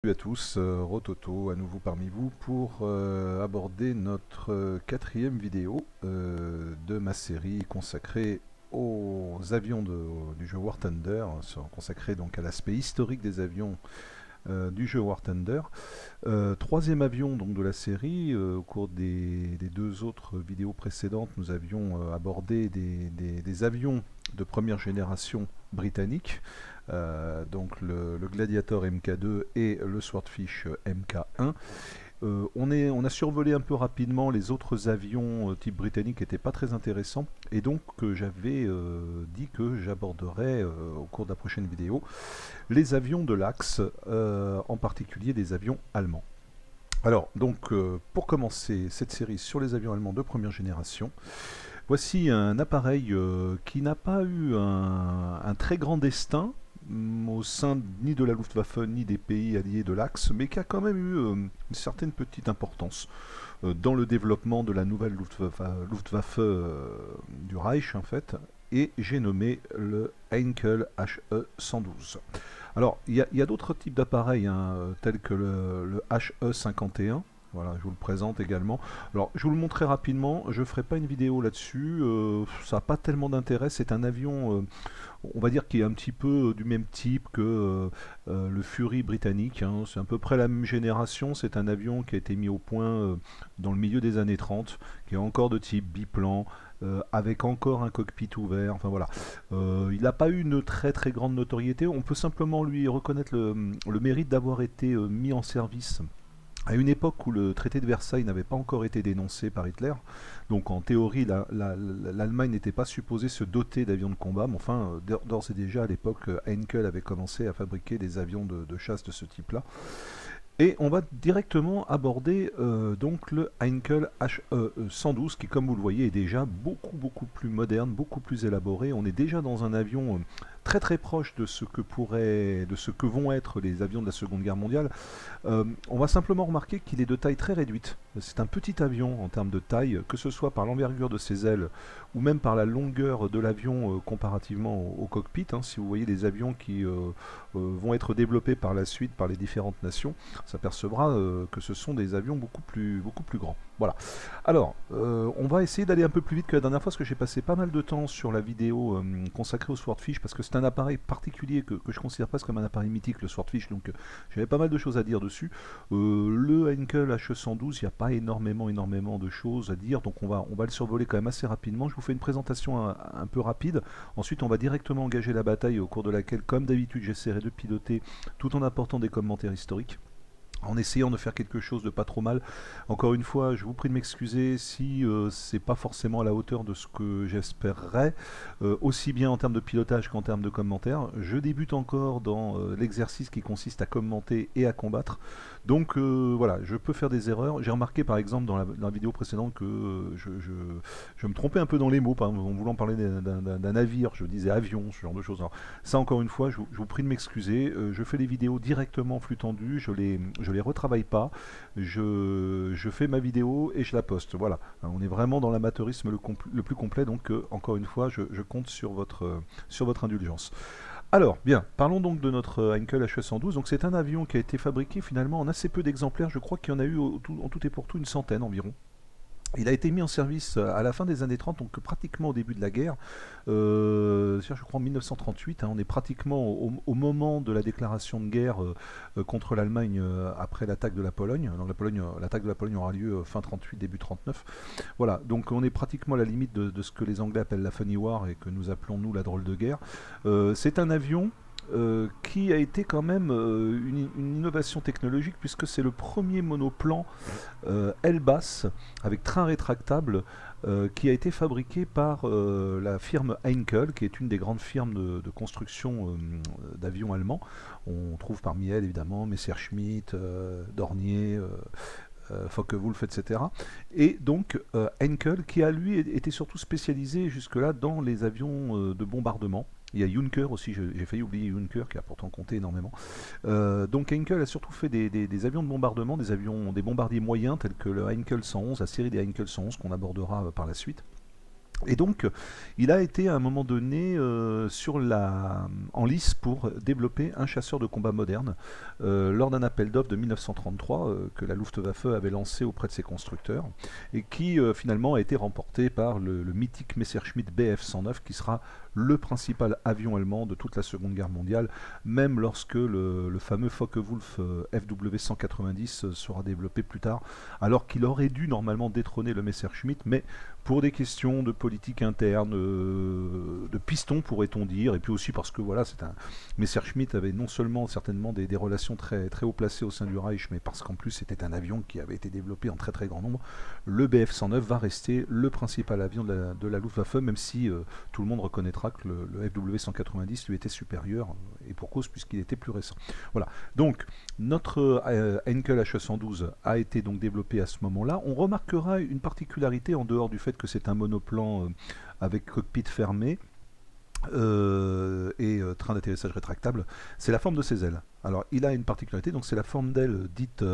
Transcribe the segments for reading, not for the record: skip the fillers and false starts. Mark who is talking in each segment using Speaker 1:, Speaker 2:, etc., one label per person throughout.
Speaker 1: Salut à tous, Rototo à nouveau parmi vous pour aborder notre quatrième vidéo de ma série consacrée aux avions du jeu War Thunder, consacrée donc à l'aspect historique des avions du jeu War Thunder. Troisième avion donc de la série. Au cours des deux autres vidéos précédentes, nous avions abordé des avions de première génération britanniques, donc le Gladiator Mk2 et le Swordfish Mk1. On a survolé un peu rapidement les autres avions type britannique qui n'étaient pas très intéressants, et donc j'avais dit que j'aborderais au cours de la prochaine vidéo les avions de l'Axe, en particulier des avions allemands. Alors, donc, pour commencer cette série sur les avions allemands de première génération, voici un appareil qui n'a pas eu un très grand destin au sein ni de la Luftwaffe ni des pays alliés de l'Axe, mais qui a quand même eu une certaine petite importance dans le développement de la nouvelle Luftwaffe du Reich, en fait, et j'ai nommé le Heinkel HE-112. Alors, il y a d'autres types d'appareils, hein, tels que le HE-51. Voilà, je vous le présente également. Alors, je vous le montrerai rapidement. Je ne ferai pas une vidéo là-dessus. Ça n'a pas tellement d'intérêt. C'est un avion, on va dire, qui est un petit peu du même type que le Fury britannique, hein. C'est à peu près la même génération. C'est un avion qui a été mis au point dans le milieu des années 30, qui est encore de type biplan, avec encore un cockpit ouvert. Enfin voilà. Il n'a pas eu une très très grande notoriété. On peut simplement lui reconnaître le mérite d'avoir été mis en service à une époque où le traité de Versailles n'avait pas encore été dénoncé par Hitler. Donc en théorie, l'Allemagne n'était pas supposée se doter d'avions de combat, mais enfin, d'ores et déjà à l'époque, Heinkel avait commencé à fabriquer des avions de chasse de ce type-là. Et on va directement aborder donc le Heinkel HE-112, qui, comme vous le voyez, est déjà beaucoup plus moderne, beaucoup plus élaboré. On est déjà dans un avion très très proche de ce que vont être les avions de la Seconde Guerre mondiale. On va simplement remarquer qu'il est de taille très réduite. C'est un petit avion en termes de taille, que ce soit par l'envergure de ses ailes ou même par la longueur de l'avion comparativement au cockpit, hein. Si vous voyez les avions qui vont être développés par la suite par les différentes nations, on s'apercevra que ce sont des avions beaucoup plus grands. Voilà. Alors, on va essayer d'aller un peu plus vite que la dernière fois, parce que j'ai passé pas mal de temps sur la vidéo consacrée au Swordfish, parce que c'est un appareil particulier que je considère presque comme un appareil mythique, le Swordfish, donc j'avais pas mal de choses à dire dessus. Le Heinkel HE-112, il n'y a pas énormément de choses à dire, donc on va le survoler quand même assez rapidement. Je vous fais une présentation un peu rapide, ensuite on va directement engager la bataille, au cours de laquelle, comme d'habitude, j'essaierai de piloter tout en apportant des commentaires historiques, en essayant de faire quelque chose de pas trop mal. Encore une fois, je vous prie de m'excuser si c'est pas forcément à la hauteur de ce que j'espérerais, aussi bien en termes de pilotage qu'en termes de commentaires. Je débute encore dans l'exercice qui consiste à commenter et à combattre. Donc voilà, je peux faire des erreurs. J'ai remarqué par exemple dans la vidéo précédente que je me trompais un peu dans les mots, par exemple, en voulant parler d'un navire, je disais avion, ce genre de choses. Alors, ça, encore une fois, je vous prie de m'excuser. Je fais les vidéos directement en flux tendu, je les retravaille pas, je fais ma vidéo et je la poste. Voilà, on est vraiment dans l'amateurisme le plus complet, donc encore une fois, je compte sur votre indulgence. Alors, bien, parlons donc de notre Heinkel HE-112. Donc c'est un avion qui a été fabriqué finalement en assez peu d'exemplaires. Je crois qu'il y en a eu en tout et pour tout une centaine environ. Il a été mis en service à la fin des années 30, donc pratiquement au début de la guerre. Je crois en 1938, hein, on est pratiquement au moment de la déclaration de guerre contre l'Allemagne après l'attaque de la Pologne. Donc l'attaque de la Pologne aura lieu fin 38, début 39. Voilà, donc on est pratiquement à la limite de ce que les Anglais appellent la Funny War et que nous appelons nous la drôle de guerre. C'est un avion qui a été quand même une innovation technologique, puisque c'est le premier monoplan aile basse avec train rétractable qui a été fabriqué par la firme Heinkel, qui est une des grandes firmes de construction d'avions allemands. On trouve parmi elles évidemment Messerschmitt, Dornier, Focke-Wulf, etc. Et donc Heinkel, qui a lui été surtout spécialisé jusque-là dans les avions de bombardement. Il y a Junker aussi, j'ai failli oublier Junker qui a pourtant compté énormément. Donc Heinkel a surtout fait des avions de bombardement, des bombardiers moyens tels que le Heinkel 111, la série des Heinkel 111 qu'on abordera par la suite. Et donc, il a été à un moment donné en lice pour développer un chasseur de combat moderne lors d'un appel d'offres de 1933 que la Luftwaffe avait lancé auprès de ses constructeurs et qui finalement a été remporté par le mythique Messerschmitt Bf-109 qui sera le principal avion allemand de toute la Seconde Guerre mondiale, même lorsque le fameux Focke-Wulf FW-190 sera développé plus tard, alors qu'il aurait dû normalement détrôner le Messerschmitt, mais pour des questions de politique interne, de piston pourrait-on dire, et puis aussi parce que voilà, Messerschmitt avait non seulement certainement des relations très, très haut placées au sein du Reich, mais parce qu'en plus c'était un avion qui avait été développé en très très grand nombre, le Bf-109 va rester le principal avion de la Luftwaffe, même si tout le monde reconnaîtra que le FW-190 lui était supérieur, et pour cause puisqu'il était plus récent. Voilà, donc notre Heinkel HE-112 a été donc développé à ce moment-là. On remarquera une particularité en dehors du fait que c'est un monoplan avec cockpit fermé et train d'atterrissage rétractable, c'est la forme de ses ailes. Alors il a une particularité, donc c'est la forme d'aile dite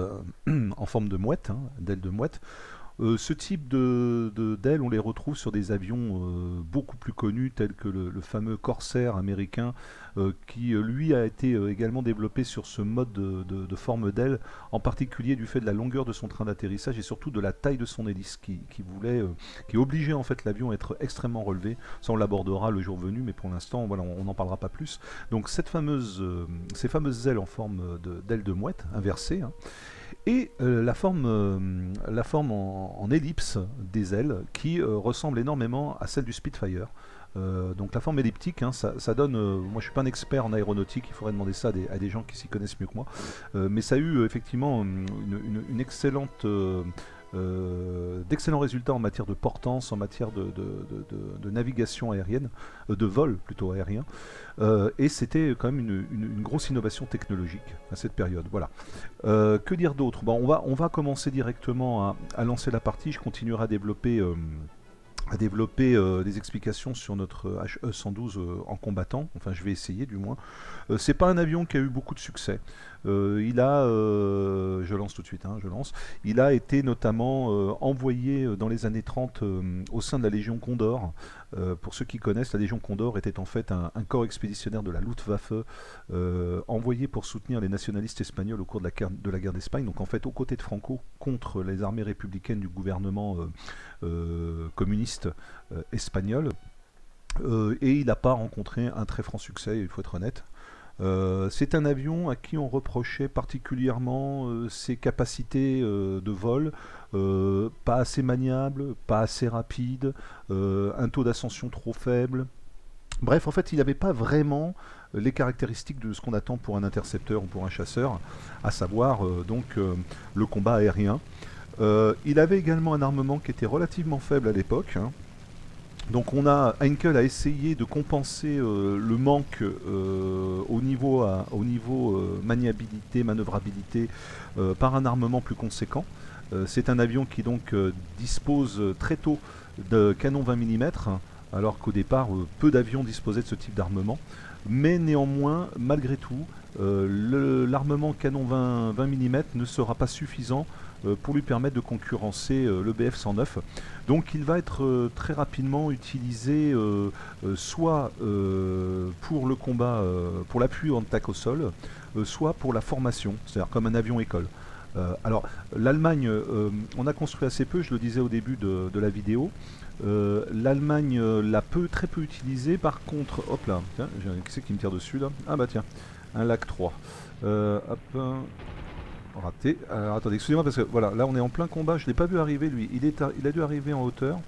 Speaker 1: en forme de mouette, hein, d'aile de mouette. Ce type d'ailes, on les retrouve sur des avions beaucoup plus connus, tels que le fameux Corsair américain, qui lui a été également développé sur ce mode de forme d'aile, en particulier du fait de la longueur de son train d'atterrissage et surtout de la taille de son hélice, qui obligeait en fait l'avion à être extrêmement relevé. Ça on l'abordera le jour venu, mais pour l'instant voilà, on n'en parlera pas plus. Donc ces fameuses ailes en forme d'aile de mouette, inversée, hein, et la forme en ellipse des ailes qui ressemble énormément à celle du Spitfire. Donc la forme elliptique, hein, ça donne, moi je suis pas un expert en aéronautique, il faudrait demander ça à des gens qui s'y connaissent mieux que moi, mais ça a eu effectivement une excellente... d'excellents résultats en matière de portance, en matière de navigation aérienne, de vol plutôt aérien, et c'était quand même une grosse innovation technologique à cette période. Voilà. Que dire d'autre? Bon, on va commencer directement à lancer la partie. Je continuerai à développer des explications sur notre HE-112 en combattant, enfin je vais essayer du moins. C'est pas un avion qui a eu beaucoup de succès. Je lance tout de suite, hein, il a été notamment envoyé dans les années 30 au sein de la Légion Condor. Pour ceux qui connaissent, la Légion Condor était en fait un corps expéditionnaire de la Luftwaffe envoyé pour soutenir les nationalistes espagnols au cours de la guerre d'Espagne, donc en fait aux côtés de Franco contre les armées républicaines du gouvernement communiste espagnol. Et il n'a pas rencontré un très franc succès, il faut être honnête. C'est un avion à qui on reprochait particulièrement ses capacités de vol, pas assez maniable, pas assez rapide, un taux d'ascension trop faible. Bref, en fait, il n'avait pas vraiment les caractéristiques de ce qu'on attend pour un intercepteur ou pour un chasseur, à savoir le combat aérien. Il avait également un armement qui était relativement faible à l'époque, hein. Donc Heinkel a essayé de compenser le manque au niveau maniabilité, manœuvrabilité par un armement plus conséquent. C'est un avion qui donc dispose très tôt de canons 20 mm, alors qu'au départ peu d'avions disposaient de ce type d'armement. Mais néanmoins, malgré tout, l'armement canon 20 mm ne sera pas suffisant pour lui permettre de concurrencer le Bf-109. Donc il va être très rapidement utilisé soit pour le combat, pour l'appui en attaque au sol, soit pour la formation, c'est-à-dire comme un avion école. Alors l'Allemagne, on a construit assez peu, je le disais au début de la vidéo. L'Allemagne l'a très peu utilisé, par contre, hop là, tiens, qui c'est qui me tire dessus là? Ah bah tiens, un Lac 3. Hop, raté. Alors attendez, excusez-moi parce que voilà, là on est en plein combat, je ne l'ai pas vu arriver lui, il a dû arriver en hauteur.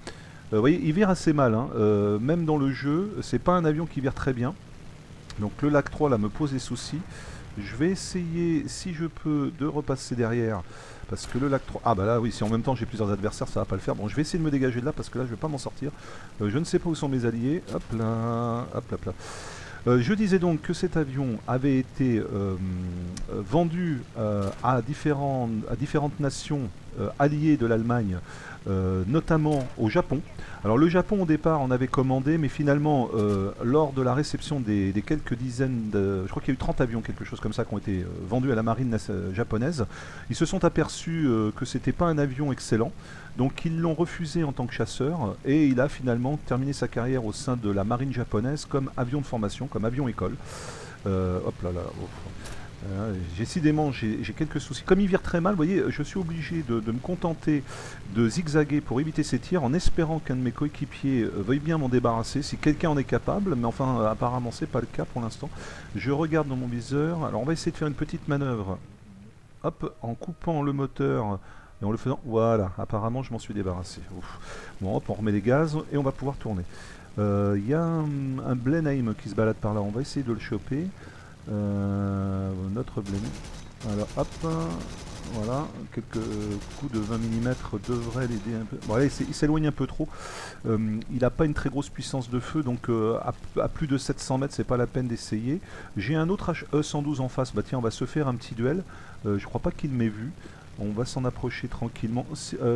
Speaker 1: Vous voyez, il vire assez mal, hein. Même dans le jeu, c'est pas un avion qui vire très bien. Donc le Lac 3 là me pose des soucis. Je vais essayer, si je peux, de repasser derrière. Parce que le Lac 3... Ah bah là oui, si en même temps j'ai plusieurs adversaires, ça va pas le faire. Bon, je vais essayer de me dégager de là parce que là je vais pas m'en sortir. Je ne sais pas où sont mes alliés. Hop là, hop là, hop là. Je disais donc que cet avion avait été vendu à différentes nations alliés de l'Allemagne, notamment au Japon. Alors le Japon au départ on avait commandé, mais finalement lors de la réception des quelques dizaines de... Je crois qu'il y a eu 30 avions, quelque chose comme ça, qui ont été vendus à la marine japonaise. Ils se sont aperçus que c'était pas un avion excellent, donc ils l'ont refusé en tant que chasseur, et il a finalement terminé sa carrière au sein de la marine japonaise comme avion de formation, comme avion école. Hop là là. Décidément, j'ai quelques soucis. Comme il vire très mal, vous voyez, je suis obligé de me contenter de zigzaguer pour éviter ces tirs, en espérant qu'un de mes coéquipiers veuille bien m'en débarrasser, si quelqu'un en est capable, mais enfin, apparemment, c'est pas le cas pour l'instant. Je regarde dans mon viseur. Alors, on va essayer de faire une petite manœuvre. Hop, en coupant le moteur et en le faisant. Voilà, apparemment, je m'en suis débarrassé. Ouf. Bon, hop, on remet les gaz et on va pouvoir tourner. Il y a un Blenheim qui se balade par là. On va essayer de le choper. Notre blême. Alors hop, voilà, quelques coups de 20 mm devraient l'aider un peu. Bon, allez, il s'éloigne un peu trop. Il n'a pas une très grosse puissance de feu, donc à plus de 700 mètres, c'est pas la peine d'essayer. J'ai un autre HE-112 en face. Bah tiens, on va se faire un petit duel. Je crois pas qu'il m'ait vu. On va s'en approcher tranquillement.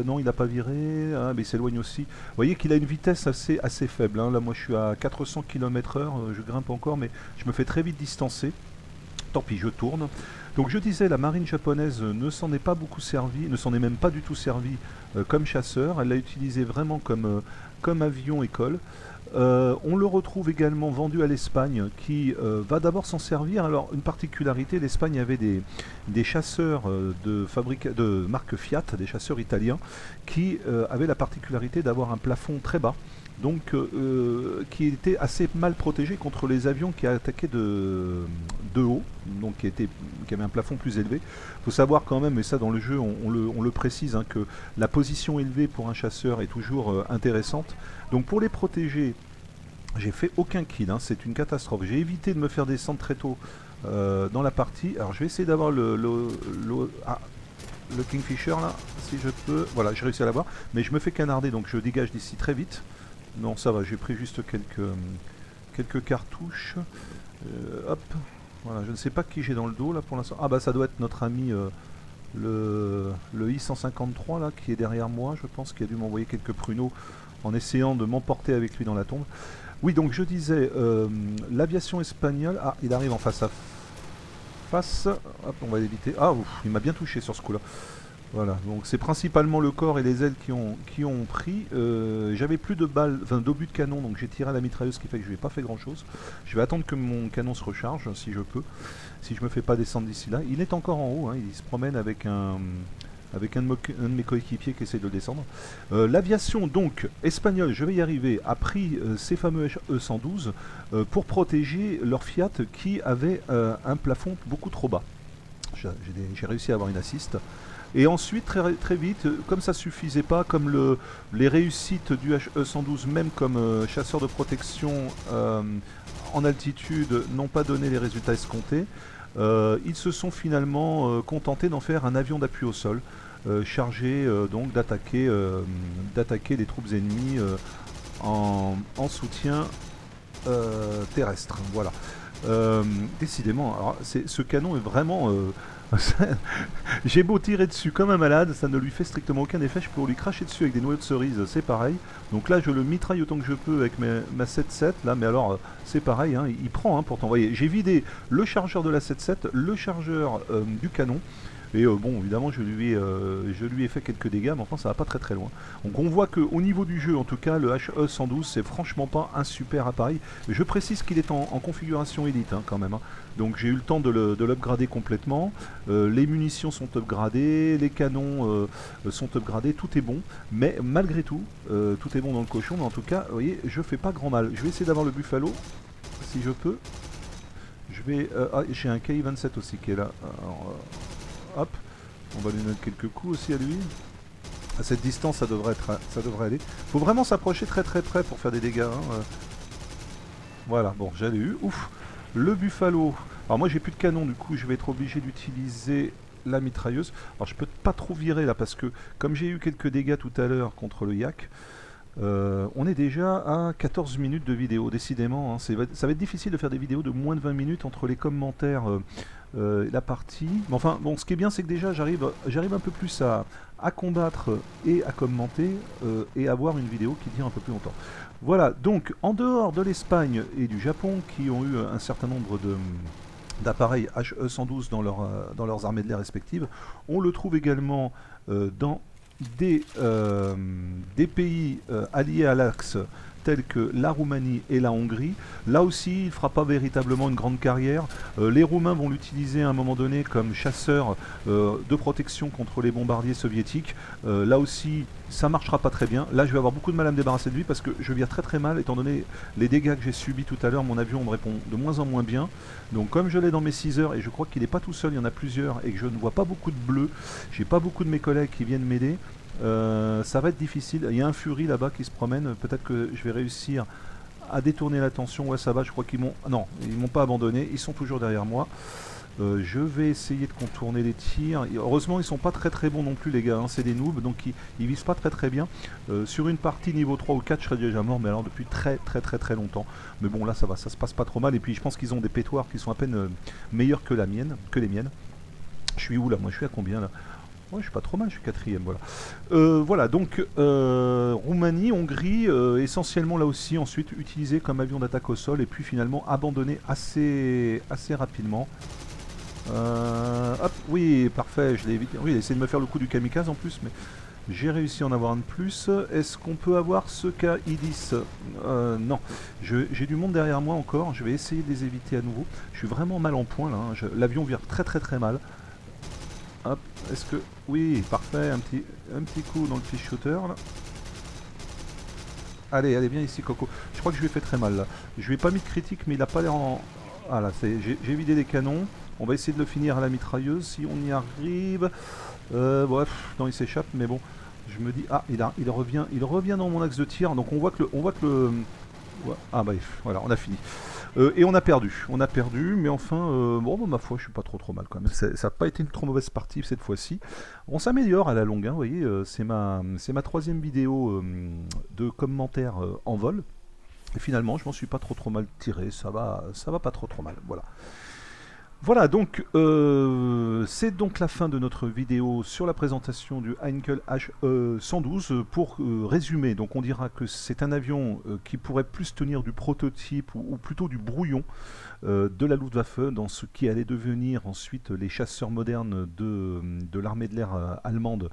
Speaker 1: Non, il n'a pas viré, hein, mais il s'éloigne aussi. Vous voyez qu'il a une vitesse assez faible. Hein. Là, moi, je suis à 400 km/h. Je grimpe encore, mais je me fais très vite distancer. Tant pis, je tourne. Donc, je disais, la marine japonaise ne s'en est pas beaucoup servi, ne s'en est même pas du tout servi comme chasseur. Elle l'a utilisé vraiment comme avion école. On le retrouve également vendu à l'Espagne, qui va d'abord s'en servir. Alors, une particularité, l'Espagne avait des chasseurs de marque Fiat, des chasseurs italiens, qui avaient la particularité d'avoir un plafond très bas, donc qui était assez mal protégé contre les avions qui attaquaient de haut, donc qui avaient un plafond plus élevé. Il faut savoir quand même, et ça dans le jeu on le précise, hein, que la position élevée pour un chasseur est toujours intéressante. Donc pour les protéger, j'ai fait aucun kill, hein, c'est une catastrophe. J'ai évité de me faire descendre très tôt dans la partie. Alors je vais essayer d'avoir le Kingfisher là, si je peux. Voilà, j'ai réussi à l'avoir, mais je me fais canarder, donc je dégage d'ici très vite. Non, ça va, j'ai pris juste quelques cartouches. Hop, voilà, je ne sais pas qui j'ai dans le dos là pour l'instant. Ah bah ça doit être notre ami le I-153 là, qui est derrière moi, je pense, qui a dû m'envoyer quelques pruneaux en essayant de m'emporter avec lui dans la tombe. Oui, donc je disais, l'aviation espagnole... Ah, il arrive en face à face. Hop, on va l'éviter. Ah, ouf, il m'a bien touché sur ce coup-là. Voilà, donc c'est principalement le corps et les ailes qui ont pris. J'avais plus de balles, enfin d'obus de canon, donc j'ai tiré à la mitrailleuse, ce qui fait que je n'ai pas fait grand chose. Je vais attendre que mon canon se recharge, si je peux, si je me fais pas descendre d'ici là. Il est encore en haut, hein, il se promène avec un de mes coéquipiers qui essaie de le descendre. L'aviation donc espagnole, je vais y arriver, a pris ces fameux E-112 pour protéger leur Fiat qui avait un plafond beaucoup trop bas. J'ai réussi à avoir une assiste. Et ensuite, très vite, comme ça suffisait pas, comme les réussites du HE-112, même comme chasseur de protection en altitude, n'ont pas donné les résultats escomptés, ils se sont finalement contentés d'en faire un avion d'appui au sol, chargé donc d'attaquer les troupes ennemies en soutien terrestre. Voilà. Décidément, alors, ce canon est vraiment... j'ai beau tirer dessus comme un malade, ça ne lui fait strictement aucun effet. Je peux lui cracher dessus avec des noyaux de cerise, c'est pareil. Donc là je le mitraille autant que je peux avec ma 7.7 là, mais alors c'est pareil, hein, il prend, hein, pourtant. Vous voyez, j'ai vidé le chargeur de la 7.7, le chargeur du canon. Et bon, évidemment, je lui ai fait quelques dégâts, mais enfin, ça va pas très loin. Donc on voit qu'au niveau du jeu, en tout cas, le HE-112, c'est franchement pas un super appareil. Je précise qu'il est en configuration élite, hein, quand même. Hein. Donc j'ai eu le temps de l'upgrader complètement. Les munitions sont upgradées, les canons sont upgradés, tout est bon. Mais malgré tout, tout est bon dans le cochon. Mais en tout cas, vous voyez, je fais pas grand mal. Je vais essayer d'avoir le Buffalo, si je peux. Je vais... j'ai un KI-27 aussi qui est là. Alors, hop, on va lui mettre quelques coups aussi à lui. À cette distance, ça devrait aller. Faut vraiment s'approcher très près pour faire des dégâts. Hein. Voilà, bon, j'avais eu. Ouf, le Buffalo. Alors moi, j'ai plus de canon, du coup, je vais être obligé d'utiliser la mitrailleuse. Alors je peux pas trop virer là parce que comme j'ai eu quelques dégâts tout à l'heure contre le Yak, on est déjà à 14 minutes de vidéo. Décidément, hein, ça va être difficile de faire des vidéos de moins de 20 minutes entre les commentaires. la partie. Mais enfin, bon, ce qui est bien, c'est que déjà, j'arrive un peu plus à combattre et à commenter et avoir une vidéo qui tient un peu plus longtemps. Voilà, donc en dehors de l'Espagne et du Japon, qui ont eu un certain nombre d'appareils HE-112 dans leurs armées de l'air respectives, on le trouve également dans des pays alliés à l'Axe, tels que la Roumanie et la Hongrie. Là aussi, il ne fera pas véritablement une grande carrière. Les Roumains vont l'utiliser à un moment donné comme chasseur de protection contre les bombardiers soviétiques. Là aussi, ça ne marchera pas très bien. Là, je vais avoir beaucoup de mal à me débarrasser de lui parce que je vire très très mal, étant donné les dégâts que j'ai subis tout à l'heure. Mon avion me répond de moins en moins bien. Donc comme je l'ai dans mes 6 heures, et je crois qu'il n'est pas tout seul, il y en a plusieurs, et que je ne vois pas beaucoup de bleus, j'ai pas beaucoup de mes collègues qui viennent m'aider, ça va être difficile. Il y a un Fury là-bas qui se promène, peut-être que je vais réussir à détourner l'attention. Ouais, ça va, je crois qu'ils m'ont... Non, ils m'ont pas abandonné, ils sont toujours derrière moi. Je vais essayer de contourner les tirs. Et heureusement, ils sont pas très très bons non plus, les gars, hein. C'est des noobs, donc ils visent pas très très bien. Sur une partie niveau 3 ou 4, je serais déjà mort, mais alors depuis très longtemps. Mais bon, là ça va, ça se passe pas trop mal. Et puis je pense qu'ils ont des pétoires qui sont à peine meilleurs que les miennes. Je suis où là? Moi je suis à combien là? Ouais, je suis pas trop mal, je suis 4ème, voilà. Voilà, donc Roumanie, Hongrie, essentiellement là aussi, ensuite utilisé comme avion d'attaque au sol, et puis finalement abandonné assez rapidement. Hop, oui, parfait, je l'ai évité. Oui, il a essayé de me faire le coup du kamikaze en plus, mais j'ai réussi à en avoir un de plus. Est-ce qu'on peut avoir ce K-10? Non, j'ai du monde derrière moi encore, je vais essayer de les éviter à nouveau. Je suis vraiment mal en point là, hein. L'avion vire très mal. Hop, est-ce que... Oui, parfait, un petit coup dans le fish shooter là. Allez, viens ici Coco. Je crois que je lui ai fait très mal là. Je lui ai pas mis de critique, mais il a pas l'air en... Ah là, j'ai vidé les canons. On va essayer de le finir à la mitrailleuse si on y arrive. Bref, non, il s'échappe, mais bon. Je me dis, ah, il revient dans mon axe de tir. Donc on voit que le... Ah bah voilà, on a fini. Et on a perdu, mais enfin, bon, ma foi, je suis pas trop mal quand même. Ça n'a pas été une trop mauvaise partie cette fois-ci. On s'améliore à la longue, hein, vous voyez, c'est ma 3ème vidéo de commentaires en vol. Et finalement, je m'en suis pas trop mal tiré, ça va pas trop mal, voilà. Voilà, donc c'est donc la fin de notre vidéo sur la présentation du Heinkel HE-112. Pour résumer, donc on dira que c'est un avion qui pourrait plus tenir du prototype ou plutôt du brouillon de la Luftwaffe dans ce qui allait devenir ensuite les chasseurs modernes de l'armée de l'air allemande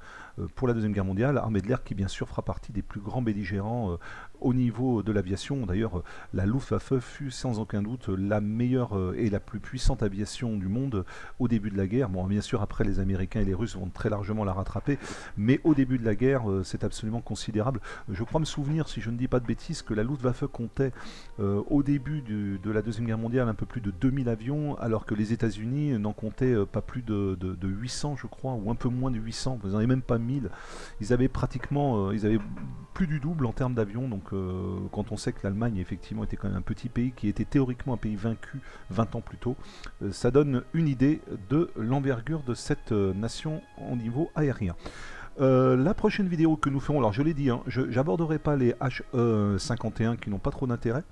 Speaker 1: pour la Deuxième Guerre mondiale. Armée de l'air qui bien sûr fera partie des plus grands belligérants au niveau de l'aviation. D'ailleurs, la Luftwaffe fut sans aucun doute la meilleure et la plus puissante aviation du monde au début de la guerre. Bon, bien sûr, après, les Américains et les Russes vont très largement la rattraper, mais au début de la guerre, c'est absolument considérable. Je crois me souvenir, si je ne dis pas de bêtises, que la Luftwaffe comptait au début de la Deuxième Guerre mondiale un peu plus de 2000 avions, alors que les États-Unis n'en comptaient pas plus de 800, je crois, ou un peu moins de 800. Vous n'en avez même pas 1000. Ils avaient pratiquement, ils avaient plus du double en termes d'avions. Donc, quand on sait que l'Allemagne effectivement était quand même un petit pays qui était théoriquement un pays vaincu 20 ans plus tôt, ça donne une idée de l'envergure de cette nation au niveau aérien. La prochaine vidéo que nous ferons, alors je l'ai dit, hein, je n'aborderai pas les HE-51 qui n'ont pas trop d'intérêt.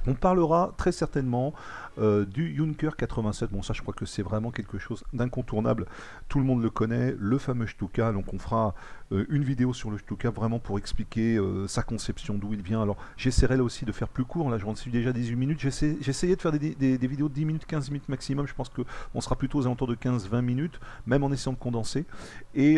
Speaker 1: On parlera très certainement du Junker 87. Bon, ça, je crois que c'est vraiment quelque chose d'incontournable. Tout le monde le connaît, le fameux Stuka. Donc, on fera une vidéo sur le Stuka vraiment pour expliquer sa conception, d'où il vient. Alors, j'essaierai là aussi de faire plus court. Là, j'en suis déjà 18 minutes. J'essayais de faire des vidéos de 10 minutes, 15 minutes maximum. Je pense qu'on sera plutôt aux alentours de 15-20 minutes, même en essayant de condenser. Et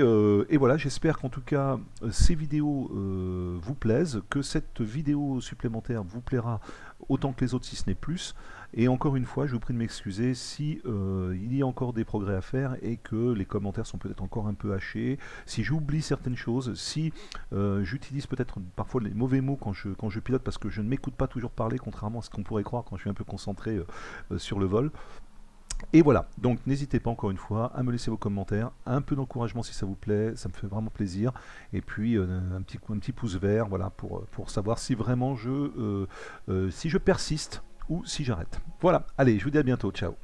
Speaker 1: voilà, j'espère qu'en tout cas, ces vidéos vous plaisent, que cette vidéo supplémentaire vous plaira autant que les autres, si ce n'est plus. Et encore une fois, je vous prie de m'excuser si il y a encore des progrès à faire et que les commentaires sont peut-être encore un peu hachés, si j'oublie certaines choses, si j'utilise peut-être parfois les mauvais mots quand je pilote, parce que je ne m'écoute pas toujours parler, contrairement à ce qu'on pourrait croire quand je suis un peu concentré sur le vol. Et voilà, donc n'hésitez pas encore une fois à me laisser vos commentaires, un peu d'encouragement si ça vous plaît, ça me fait vraiment plaisir, et puis un petit pouce vert, voilà, pour savoir si vraiment si je persiste ou si j'arrête. Voilà, allez, je vous dis à bientôt, ciao.